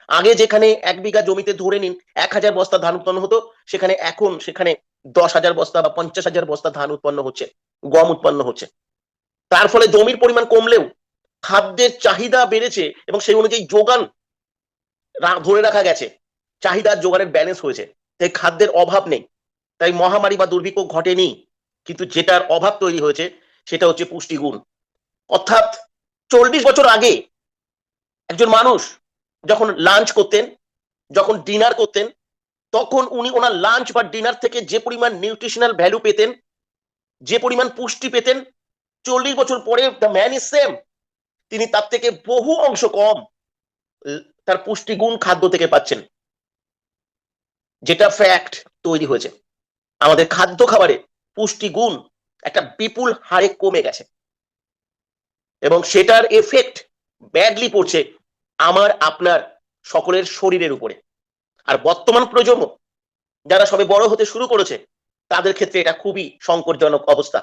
আগে যেখানে 1 বিঘা জমিতে ধরে নিন 1,000 বস্তা ধান উৎপন্ন হতো, সেখানে 10,000 বস্তা বা 50,000 বস্তা ধান উৎপন্ন হচ্ছে, গম উৎপন্ন হচ্ছে। তার ফলে জমির পরিমাণ কমলেও খাদ্যের চাহিদা বেড়েছে এবং সেই অনুযায়ী যোগান ধরে রাখা গেছে, চাহিদা আর যোগানের ব্যালেন্স হয়েছে, তাই খাদ্যের অভাব নেই, তাই মহামারী বা দুর্ভিক্ষ ঘটেনি। কিন্তু যেটার অভাব তৈরি হয়েছে সেটা হচ্ছে পুষ্টিগুণ। অর্থাৎ 40 বছর আগে একজন মানুষ যখন লাঞ্চ করতেন, যখন ডিনার করতেন, তখন উনি ওনার লাঞ্চ বা ডিনার থেকে যে পরিমাণ নিউট্রিশনাল ভ্যালু পেতেন, যে পরিমাণ পুষ্টি পেতেন, 40 বছর পরে দ্য ম্যান ইজ সেম, তিনি তার থেকে বহু অংশ কম তার পুষ্টিগুণ খাদ্য থেকে পাচ্ছেন, যেটা ফ্যাক্ট তৈরি হয়েছে। আমাদের খাদ্য খাবারে পুষ্টিগুণ একটা বিপুল হারে কমে গেছে এবং সেটার এফেক্ট ব্যাডলি পড়ছে আমার আপনার সকলের শরীরের উপরে। আর বর্তমান প্রজন্ম যারা সবে বড় হতে শুরু করেছে তাদের ক্ষেত্রে এটা খুবই সংকটজনক অবস্থা।